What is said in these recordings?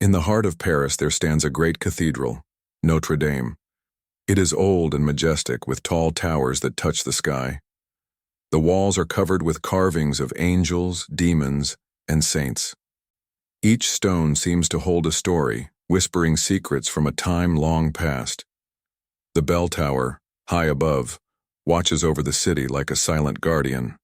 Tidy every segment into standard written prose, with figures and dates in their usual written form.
In the heart of Paris there stands a great cathedral, Notre Dame. It is old and majestic, with tall towers that touch the sky. The walls are covered with carvings of angels, demons, and saints. Each stone seems to hold a story, whispering secrets from a time long past. The bell tower, high above, watches over the city like a silent guardian.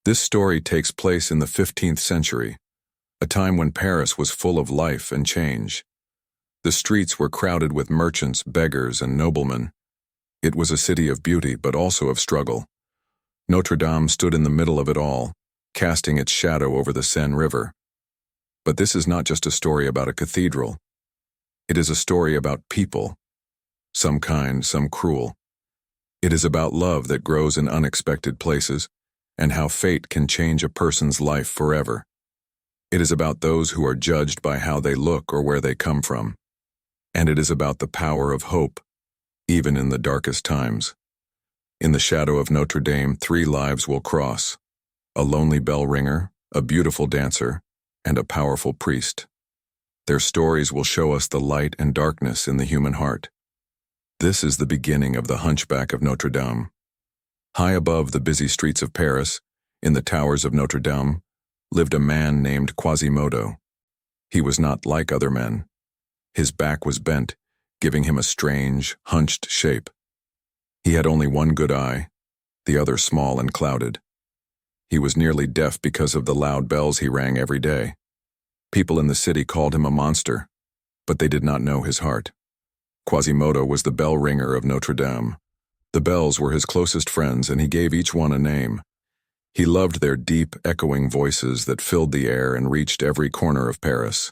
This story takes place in the 15th century, a time when Paris was full of life and change. The streets were crowded with merchants, beggars, and noblemen. It was a city of beauty, but also of struggle. Notre Dame stood in the middle of it all, casting its shadow over the Seine River. But this is not just a story about a cathedral. It is a story about people, some kind, some cruel. It is about love that grows in unexpected places, and how fate can change a person's life forever. It is about those who are judged by how they look or where they come from. And it is about the power of hope, even in the darkest times. In the shadow of Notre Dame, 3 lives will cross: a lonely bell ringer, a beautiful dancer, and a powerful priest. Their stories will show us the light and darkness in the human heart. This is the beginning of the Hunchback of Notre Dame. High above the busy streets of Paris, in the towers of Notre Dame, lived a man named Quasimodo. He was not like other men. His back was bent, giving him a strange, hunched shape. He had only one good eye, the other small and clouded. He was nearly deaf because of the loud bells he rang every day. People in the city called him a monster, but they did not know his heart. Quasimodo was the bell ringer of Notre Dame. The bells were his closest friends, and he gave each one a name. He loved their deep, echoing voices that filled the air and reached every corner of Paris.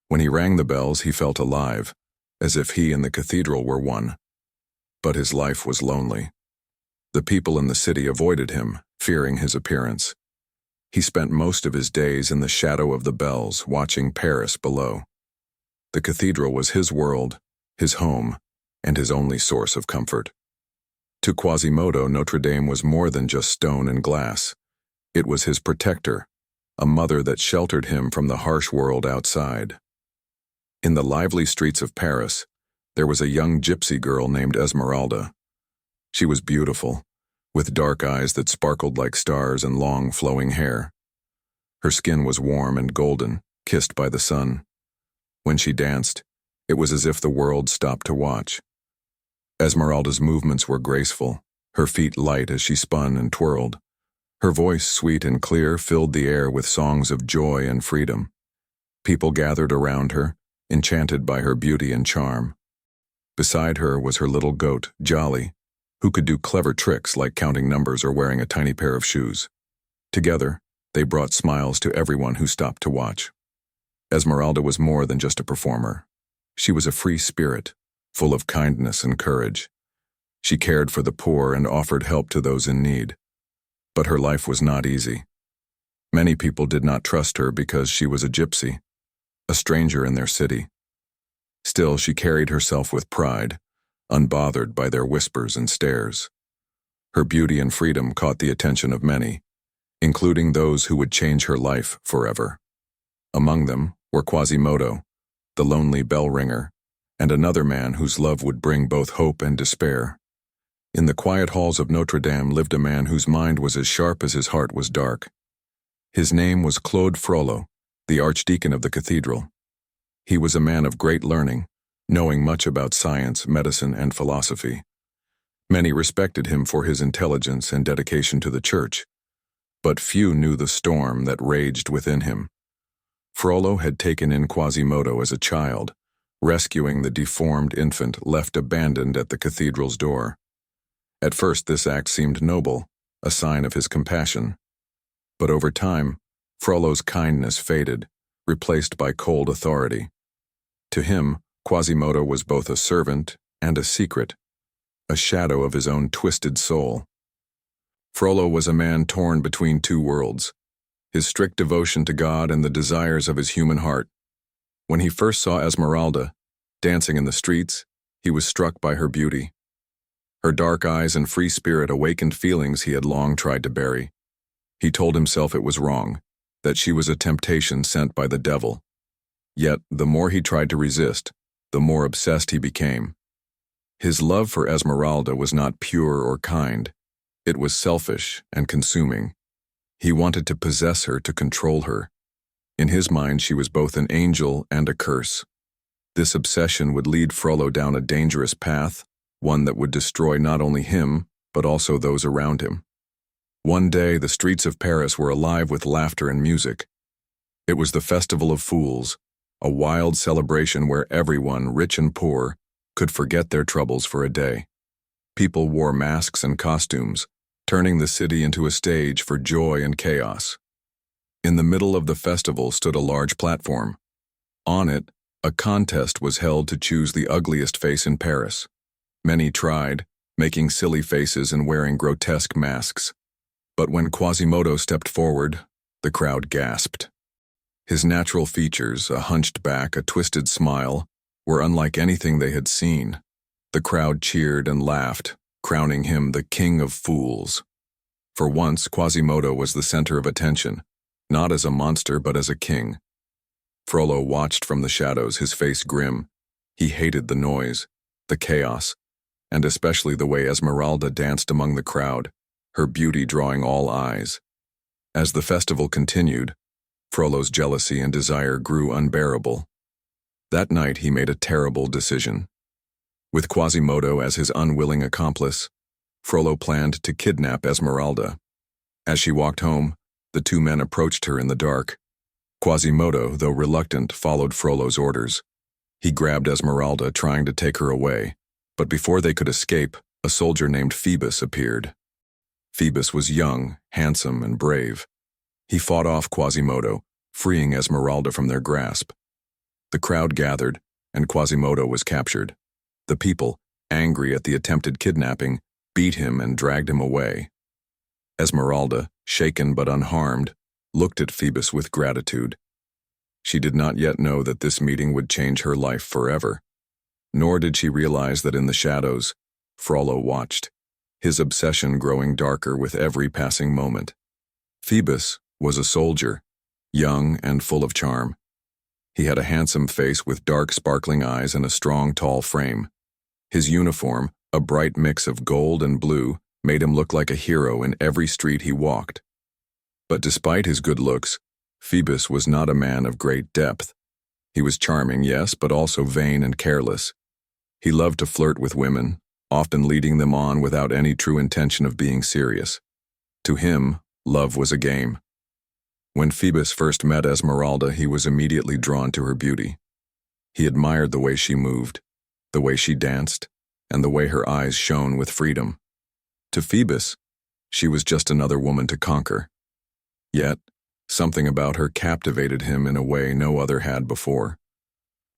When he rang the bells, he felt alive, as if he and the cathedral were one. But his life was lonely. The people in the city avoided him, fearing his appearance. He spent most of his days in the shadow of the bells, watching Paris below. The cathedral was his world, his home, and his only source of comfort. To Quasimodo, Notre Dame was more than just stone and glass. It was his protector, a mother that sheltered him from the harsh world outside. In the lively streets of Paris, there was a young gypsy girl named Esmeralda. She was beautiful, with dark eyes that sparkled like stars and long, flowing hair. Her skin was warm and golden, kissed by the sun. When she danced, it was as if the world stopped to watch. Esmeralda's movements were graceful, her feet light as she spun and twirled. Her voice, sweet and clear, filled the air with songs of joy and freedom. People gathered around her, enchanted by her beauty and charm. Beside her was her little goat, Jolly, who could do clever tricks like counting numbers or wearing a tiny pair of shoes. Together, they brought smiles to everyone who stopped to watch. Esmeralda was more than just a performer. She was a free spirit, full of kindness and courage. She cared for the poor and offered help to those in need. But her life was not easy. Many people did not trust her because she was a gypsy, a stranger in their city. Still, she carried herself with pride, unbothered by their whispers and stares. Her beauty and freedom caught the attention of many, including those who would change her life forever. Among them were Quasimodo, the lonely bell ringer, and another man whose love would bring both hope and despair. In the quiet halls of Notre Dame lived a man whose mind was as sharp as his heart was dark. His name was Claude Frollo, the archdeacon of the cathedral. He was a man of great learning, knowing much about science, medicine, and philosophy. Many respected him for his intelligence and dedication to the church, but few knew the storm that raged within him. Frollo had taken in Quasimodo as a child, rescuing the deformed infant left abandoned at the cathedral's door. At first, this act seemed noble, a sign of his compassion. But over time, Frollo's kindness faded, replaced by cold authority. To him, Quasimodo was both a servant and a secret, a shadow of his own twisted soul. Frollo was a man torn between two worlds, his strict devotion to God and the desires of his human heart. When he first saw Esmeralda, dancing in the streets, he was struck by her beauty. Her dark eyes and free spirit awakened feelings he had long tried to bury. He told himself it was wrong, that she was a temptation sent by the devil. Yet, the more he tried to resist, the more obsessed he became. His love for Esmeralda was not pure or kind. It was selfish and consuming. He wanted to possess her, to control her. In his mind, she was both an angel and a curse. This obsession would lead Frollo down a dangerous path, one that would destroy not only him, but also those around him. One day, the streets of Paris were alive with laughter and music. It was the Festival of Fools, a wild celebration where everyone, rich and poor, could forget their troubles for a day. People wore masks and costumes, turning the city into a stage for joy and chaos. In the middle of the festival stood a large platform. On it, a contest was held to choose the ugliest face in Paris. Many tried, making silly faces and wearing grotesque masks. But when Quasimodo stepped forward, the crowd gasped. His natural features, a hunched back, a twisted smile, were unlike anything they had seen. The crowd cheered and laughed, crowning him the King of Fools. For once, Quasimodo was the center of attention, not as a monster but as a king. Frollo watched from the shadows, his face grim. He hated the noise, the chaos, and especially the way Esmeralda danced among the crowd, her beauty drawing all eyes. As the festival continued, Frollo's jealousy and desire grew unbearable. That night he made a terrible decision. With Quasimodo as his unwilling accomplice, Frollo planned to kidnap Esmeralda. As she walked home, the two men approached her in the dark. Quasimodo, though reluctant, followed Frollo's orders. He grabbed Esmeralda, trying to take her away, but before they could escape, a soldier named Phoebus appeared. Phoebus was young, handsome, and brave. He fought off Quasimodo, freeing Esmeralda from their grasp. The crowd gathered, and Quasimodo was captured. The people, angry at the attempted kidnapping, beat him and dragged him away. Esmeralda, shaken but unharmed, looked at Phoebus with gratitude. She did not yet know that this meeting would change her life forever. Nor did she realize that in the shadows, Frollo watched, his obsession growing darker with every passing moment. Phoebus was a soldier, young and full of charm. He had a handsome face with dark, sparkling eyes and a strong, tall frame. His uniform, a bright mix of gold and blue, made him look like a hero in every street he walked. But despite his good looks, Phoebus was not a man of great depth. He was charming, yes, but also vain and careless. He loved to flirt with women, often leading them on without any true intention of being serious. To him, love was a game. When Phoebus first met Esmeralda, he was immediately drawn to her beauty. He admired the way she moved, the way she danced, and the way her eyes shone with freedom. To Phoebus, she was just another woman to conquer. Yet, something about her captivated him in a way no other had before.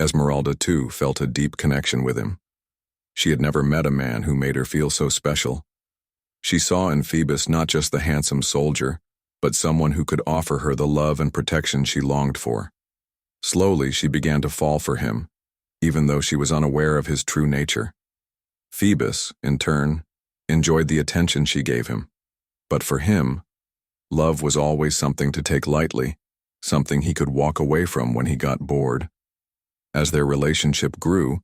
Esmeralda, too, felt a deep connection with him. She had never met a man who made her feel so special. She saw in Phoebus not just the handsome soldier, but someone who could offer her the love and protection she longed for. Slowly, she began to fall for him, even though she was unaware of his true nature. Phoebus, in turn, enjoyed the attention she gave him. But for him, love was always something to take lightly, something he could walk away from when he got bored. As their relationship grew,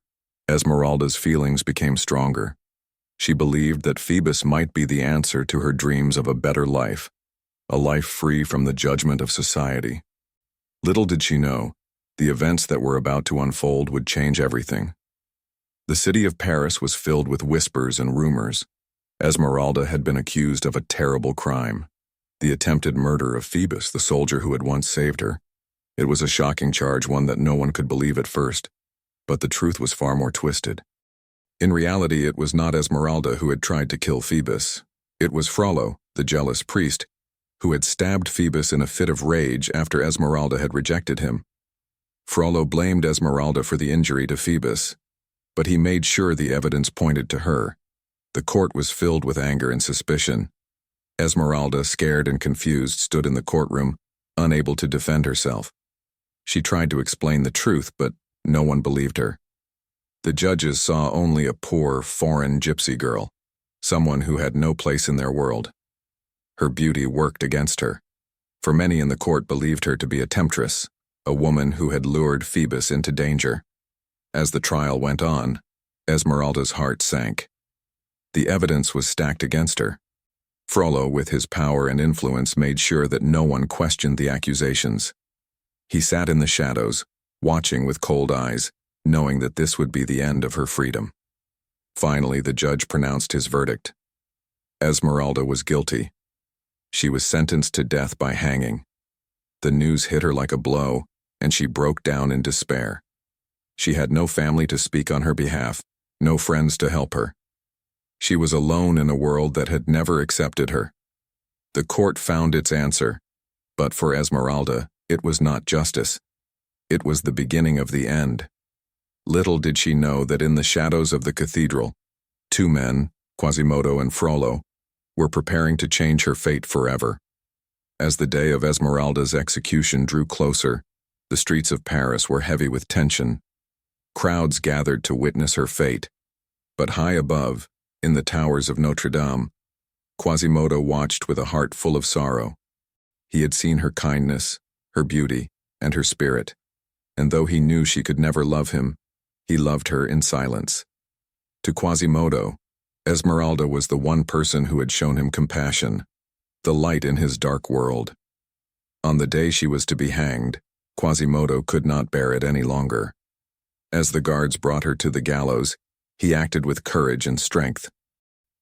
Esmeralda's feelings became stronger. She believed that Phoebus might be the answer to her dreams of a better life, a life free from the judgment of society. Little did she know, the events that were about to unfold would change everything. The city of Paris was filled with whispers and rumors. Esmeralda had been accused of a terrible crime, the attempted murder of Phoebus, the soldier who had once saved her. It was a shocking charge, one that no one could believe at first, but the truth was far more twisted. In reality, it was not Esmeralda who had tried to kill Phoebus. It was Frollo, the jealous priest, who had stabbed Phoebus in a fit of rage after Esmeralda had rejected him. Frollo blamed Esmeralda for the injury to Phoebus, but he made sure the evidence pointed to her. The court was filled with anger and suspicion. Esmeralda, scared and confused, stood in the courtroom, unable to defend herself. She tried to explain the truth, but no one believed her. The judges saw only a poor, foreign gypsy girl, someone who had no place in their world. Her beauty worked against her, for many in the court believed her to be a temptress, a woman who had lured Phoebus into danger. As the trial went on, Esmeralda's heart sank. The evidence was stacked against her. Frollo, with his power and influence, made sure that no one questioned the accusations. He sat in the shadows, watching with cold eyes, knowing that this would be the end of her freedom. Finally, the judge pronounced his verdict. Esmeralda was guilty. She was sentenced to death by hanging. The news hit her like a blow, and she broke down in despair. She had no family to speak on her behalf, no friends to help her. She was alone in a world that had never accepted her. The court found its answer, but for Esmeralda, it was not justice. It was the beginning of the end. Little did she know that in the shadows of the cathedral, two men, Quasimodo and Frollo, were preparing to change her fate forever. As the day of Esmeralda's execution drew closer, the streets of Paris were heavy with tension. Crowds gathered to witness her fate, but high above, in the towers of Notre Dame, Quasimodo watched with a heart full of sorrow. He had seen her kindness, her beauty, and her spirit, and though he knew she could never love him, he loved her in silence. To Quasimodo, Esmeralda was the one person who had shown him compassion, the light in his dark world. On the day she was to be hanged, Quasimodo could not bear it any longer. As the guards brought her to the gallows, he acted with courage and strength.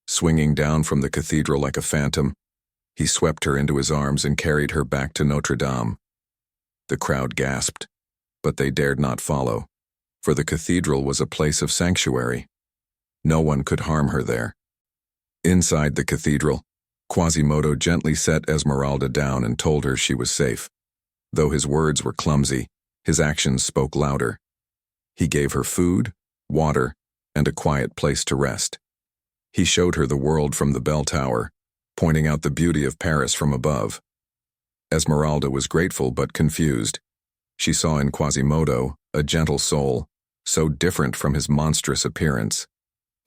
Swinging down from the cathedral like a phantom, he swept her into his arms and carried her back to Notre Dame. The crowd gasped, but they dared not follow, for the cathedral was a place of sanctuary. No one could harm her there. Inside the cathedral, Quasimodo gently set Esmeralda down and told her she was safe. Though his words were clumsy, his actions spoke louder. He gave her food, water, and a quiet place to rest. He showed her the world from the bell tower, pointing out the beauty of Paris from above. Esmeralda was grateful but confused. She saw in Quasimodo a gentle soul, so different from his monstrous appearance.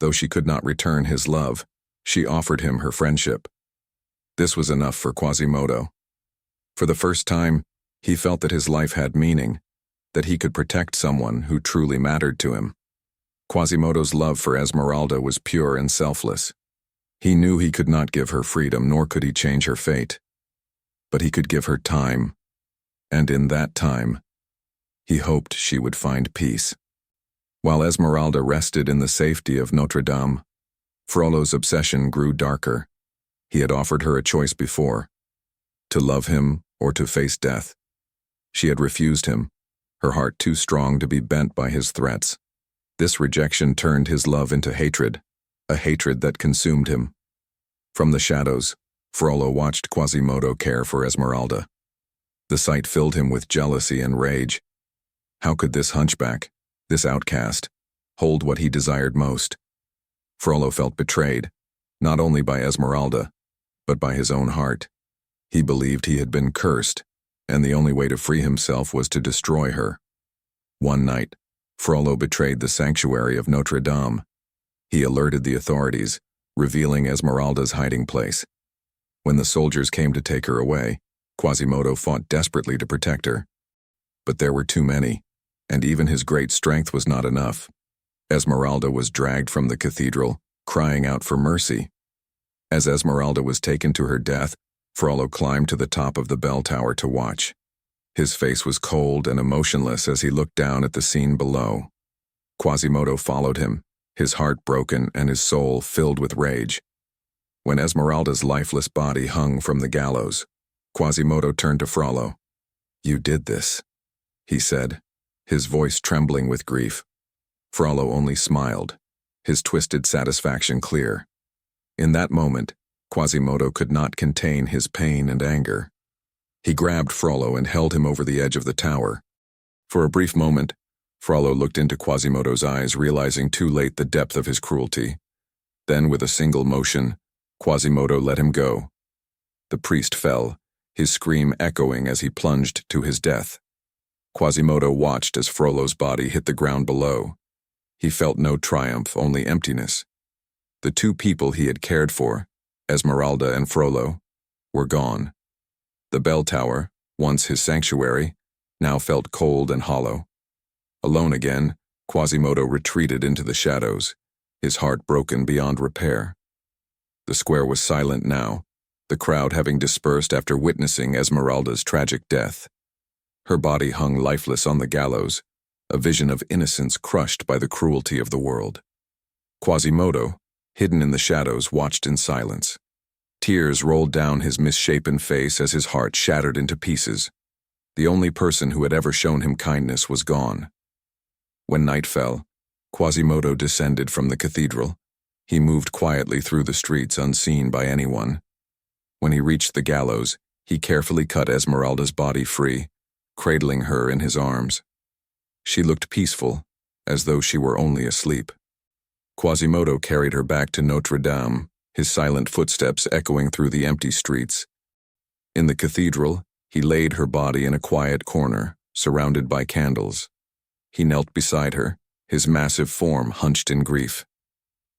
Though she could not return his love, she offered him her friendship. This was enough for Quasimodo. For the first time, he felt that his life had meaning, that he could protect someone who truly mattered to him. Quasimodo's love for Esmeralda was pure and selfless. He knew he could not give her freedom, nor could he change her fate. But he could give her time, and in that time, he hoped she would find peace. While Esmeralda rested in the safety of Notre Dame, Frollo's obsession grew darker. He had offered her a choice before, to love him or to face death. She had refused him, her heart too strong to be bent by his threats. This rejection turned his love into hatred, a hatred that consumed him. From the shadows, Frollo watched Quasimodo care for Esmeralda. The sight filled him with jealousy and rage. How could this hunchback, this outcast, hold what he desired most? Frollo felt betrayed, not only by Esmeralda, but by his own heart. He believed he had been cursed, and the only way to free himself was to destroy her. One night, Frollo betrayed the sanctuary of Notre Dame. He alerted the authorities, revealing Esmeralda's hiding place. When the soldiers came to take her away, Quasimodo fought desperately to protect her. But there were too many, and even his great strength was not enough. Esmeralda was dragged from the cathedral, crying out for mercy. As Esmeralda was taken to her death, Frollo climbed to the top of the bell tower to watch. His face was cold and emotionless as he looked down at the scene below. Quasimodo followed him, his heart broken and his soul filled with rage. When Esmeralda's lifeless body hung from the gallows, Quasimodo turned to Frollo. "You did this," he said, his voice trembling with grief. Frollo only smiled, his twisted satisfaction clear. In that moment, Quasimodo could not contain his pain and anger. He grabbed Frollo and held him over the edge of the tower. For a brief moment, Frollo looked into Quasimodo's eyes, realizing too late the depth of his cruelty. Then, with a single motion, Quasimodo let him go. The priest fell, his scream echoing as he plunged to his death. Quasimodo watched as Frollo's body hit the ground below. He felt no triumph, only emptiness. The two people he had cared for, Esmeralda and Frollo, were gone. The bell tower, once his sanctuary, now felt cold and hollow. Alone again, Quasimodo retreated into the shadows, his heart broken beyond repair. The square was silent now, the crowd having dispersed after witnessing Esmeralda's tragic death. Her body hung lifeless on the gallows, a vision of innocence crushed by the cruelty of the world. Quasimodo, hidden in the shadows, watched in silence. Tears rolled down his misshapen face as his heart shattered into pieces. The only person who had ever shown him kindness was gone. When night fell, Quasimodo descended from the cathedral. He moved quietly through the streets unseen by anyone. When he reached the gallows, he carefully cut Esmeralda's body free, cradling her in his arms. She looked peaceful, as though she were only asleep. Quasimodo carried her back to Notre Dame, his silent footsteps echoing through the empty streets. In the cathedral, he laid her body in a quiet corner, surrounded by candles. He knelt beside her, his massive form hunched in grief.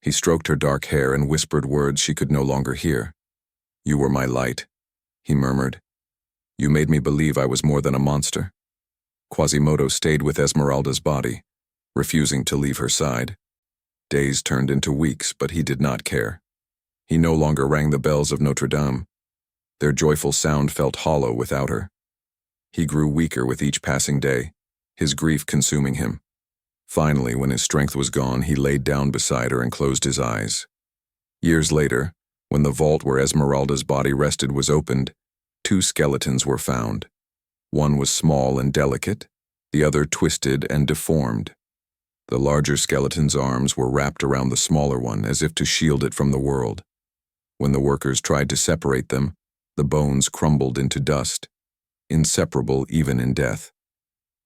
He stroked her dark hair and whispered words she could no longer hear. "You were my light," he murmured. "You made me believe I was more than a monster." Quasimodo stayed with Esmeralda's body, refusing to leave her side. Days turned into weeks, but he did not care. He no longer rang the bells of Notre Dame. Their joyful sound felt hollow without her. He grew weaker with each passing day, his grief consuming him. Finally, when his strength was gone, he laid down beside her and closed his eyes. Years later, when the vault where Esmeralda's body rested was opened, 2 skeletons were found. One was small and delicate, the other twisted and deformed. The larger skeleton's arms were wrapped around the smaller one as if to shield it from the world. When the workers tried to separate them, the bones crumbled into dust, inseparable even in death.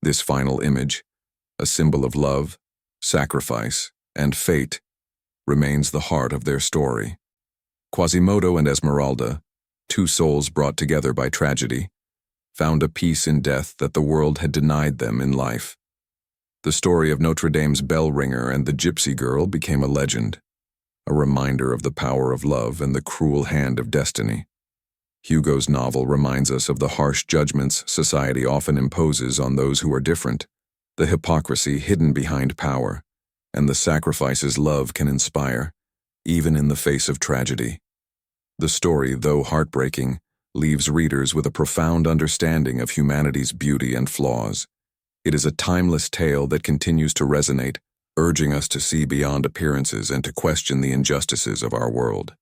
This final image, a symbol of love, sacrifice, and fate, remains the heart of their story. Quasimodo and Esmeralda, 2 souls brought together by tragedy, found a peace in death that the world had denied them in life. The story of Notre Dame's bell ringer and the gypsy girl became a legend, a reminder of the power of love and the cruel hand of destiny. Hugo's novel reminds us of the harsh judgments society often imposes on those who are different, the hypocrisy hidden behind power, and the sacrifices love can inspire, even in the face of tragedy. The story, though heartbreaking, leaves readers with a profound understanding of humanity's beauty and flaws. It is a timeless tale that continues to resonate, urging us to see beyond appearances and to question the injustices of our world.